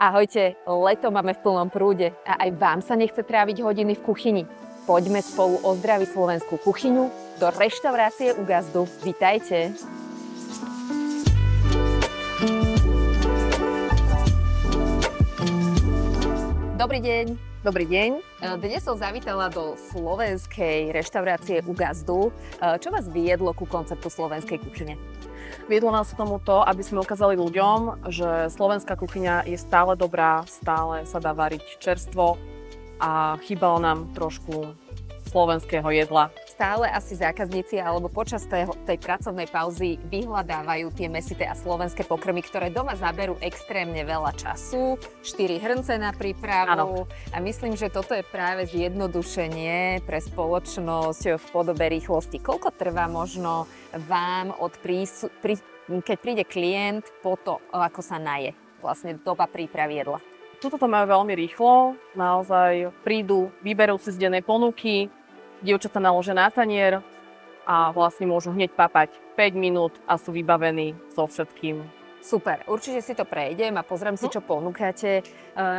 Ahojte, leto máme v plnom prúde a aj vám sa nechce tráviť hodiny v kuchyni. Poďme spolu ozdraviť slovenskú kuchyňu do reštaurácie U Gazdu. Vitajte! Dobrý deň. Dobrý deň. Dnes som zavítala do slovenskej reštaurácie U Gazdu. Čo vás viedlo ku konceptu slovenskej kuchyne? Viedlo nás k tomu to, aby sme ukázali ľuďom, že slovenská kuchyňa je stále dobrá, stále sa dá variť čerstvo a chýbalo nám trošku slovenského jedla. Stále asi zákazníci alebo počas tej pracovnej pauzy vyhľadávajú tie mäsité a slovenské pokrmy, ktoré doma zaberú extrémne veľa času, 4 hrnce na prípravu. Áno. A myslím, že toto je práve zjednodušenie pre spoločnosť v podobe rýchlosti. Koľko trvá možno vám keď príde klient po to, ako sa naje, vlastne doba prípravy jedla? Tuto to majú veľmi rýchlo, naozaj prídu, vyberú si z dennej ponuky, dievčatá naložia na tanier a vlastne môžu hneď papať 5 minút a sú vybavení so všetkým. Super, určite si to prejdem a pozriem si, čo ponúkate.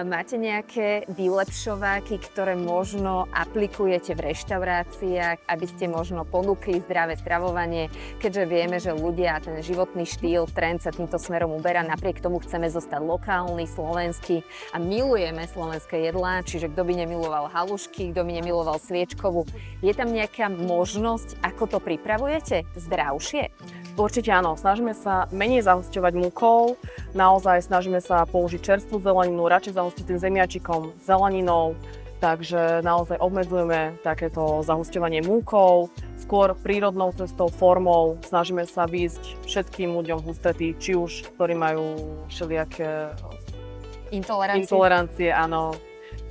Máte nejaké vylepšováky, ktoré možno aplikujete v reštauráciách, aby ste možno ponúkli zdravé stravovanie, keďže vieme, že ľudia a ten životný štýl, trend sa týmto smerom uberá. Napriek tomu chceme zostať lokálny, slovenský a milujeme slovenské jedlá, čiže kto by nemiloval halušky, kto by nemiloval sviečkovú. Je tam nejaká možnosť, ako to pripravujete? Zdravšie? Určite áno, snažíme sa menej zahusťovať múkou, naozaj snažíme sa použiť čerstvú zeleninu, radšej zahustiť tým zemiačikom, zeleninou, takže naozaj obmedzujeme takéto zahusťovanie múkou, skôr prírodnou cestou, formou, snažíme sa výjsť všetkým ľuďom v ústretí, či už ktorí majú všelijaké intolerancie, áno.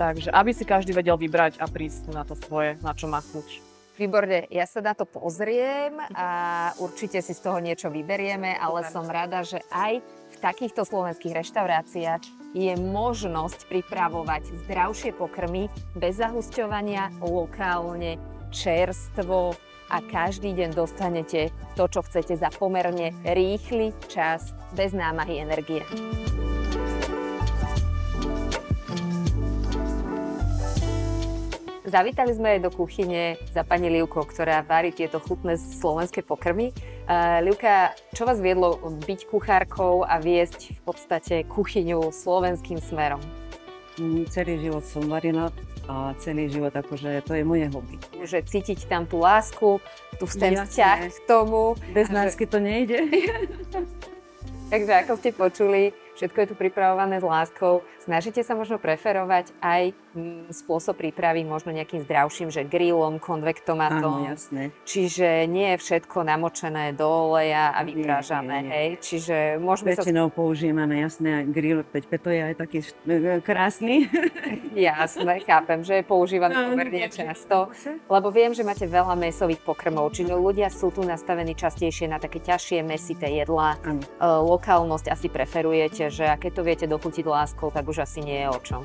Takže aby si každý vedel vybrať a prísť na to svoje, na čo má chuť. Výborne, ja sa na to pozriem a určite si z toho niečo vyberieme, ale som rada, že aj v takýchto slovenských reštauráciách je možnosť pripravovať zdravšie pokrmy bez zahusťovania, lokálne, čerstvo a každý deň dostanete to, čo chcete za pomerne rýchly čas, bez námahy energie. Zavítali sme aj do kuchyne za pani Livkou, ktorá varí tieto chutné slovenské pokrmy. Livka, čo vás viedlo byť kuchárkou a viesť v podstate kuchyňu slovenským smerom? Celý život som varila a celý život akože to je moje hobby. Že cítiť tam tú lásku, ten vzťah k tomu. Bez lásky to nejde. Takže ako ste počuli, všetko je tu pripravované s láskou. Snažíte sa možno preferovať aj spôsob prípravy možno nejakým zdravším, že grillom, konvektomatom. Áno, jasné. Čiže nie je všetko namočené do oleja a vyprážané, hej? Čiže môžeme väčšinou používame, jasné, grill, veď to je aj taký krásny. Jasné, chápem, že je používaný pomerne často, lebo viem, že máte veľa mäsových pokrmov, čiže ľudia sú tu nastavení častejšie na také ťažšie mäsité jedlá. Lokálnosť asi preferujete, že a keď to viete dochutiť láskou, tak už asi nie je o čom.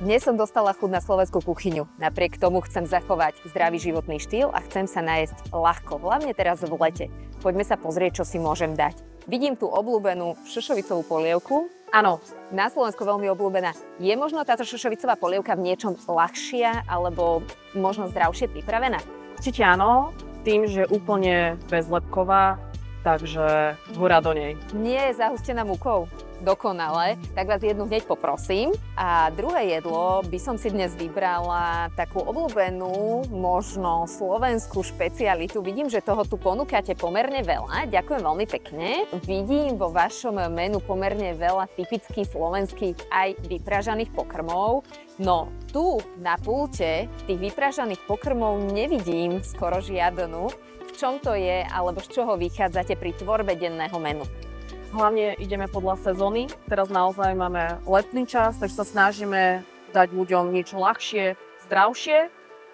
Dnes som dostala chuť na slovenskú kuchyňu. Napriek tomu chcem zachovať zdravý životný štýl a chcem sa najesť ľahko, hlavne teraz v lete. Poďme sa pozrieť, čo si môžem dať. Vidím tu obľúbenú šošovicovú polievku. Áno, na Slovensku veľmi obľúbená. Je možno táto šošovicová polievka v niečom ľahšia alebo možno zdravšie pripravená? Určite áno, tým, že je úplne bezlepková, takže hurá do nej. Nie je zahustená múkou? Dokonale, tak vás jednu hneď poprosím. A druhé jedlo by som si dnes vybrala takú obľúbenú, možno slovenskú špecialitu. Vidím, že toho tu ponúkate pomerne veľa. Ďakujem veľmi pekne. Vidím vo vašom menu pomerne veľa typických slovenských aj vypražaných pokrmov. No tu na pulte tých vypražaných pokrmov nevidím skoro žiadnu. V čom to je, alebo z čoho vychádzate pri tvorbe denného menu? Hlavne ideme podľa sezóny. Teraz naozaj máme letný čas, takže sa snažíme dať ľuďom niečo ľahšie, zdravšie,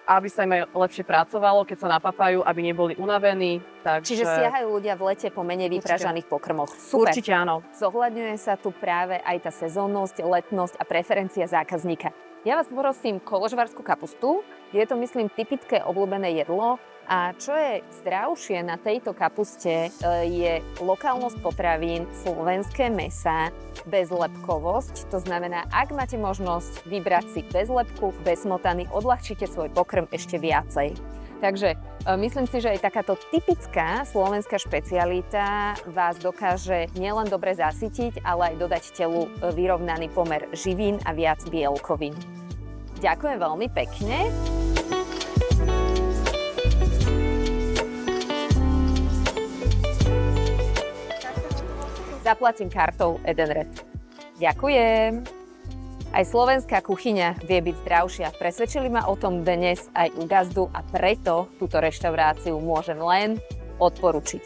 aby sa im lepšie pracovalo, keď sa napapajú, aby neboli unavení. Takže... Čiže siahajú ľudia v lete po menej vypražaných pokrmoch. Super. Určite áno. Zohľadňuje sa tu práve aj tá sezónnosť, letnosť a preferencia zákazníka. Ja vás prosím koložvárskú kapustu. Je to, myslím, typické obľúbené jedlo A čo je zdravšie na tejto kapuste, je lokálnosť potravín, slovenské mäsa, bezlepkovosť. To znamená, ak máte možnosť vybrať si bez lepku, bez smotany, odľahčíte svoj pokrm ešte viacej. Takže myslím si, že aj takáto typická slovenská špecialita vás dokáže nielen dobre zasytiť, ale aj dodať telu vyrovnaný pomer živín a viac bielkovín. Ďakujem veľmi pekne. Zaplatím kartou Edenred. Ďakujem. Aj slovenská kuchyňa vie byť zdravšia. Presvedčili ma o tom dnes aj u gazdu a preto túto reštauráciu môžem len odporučiť.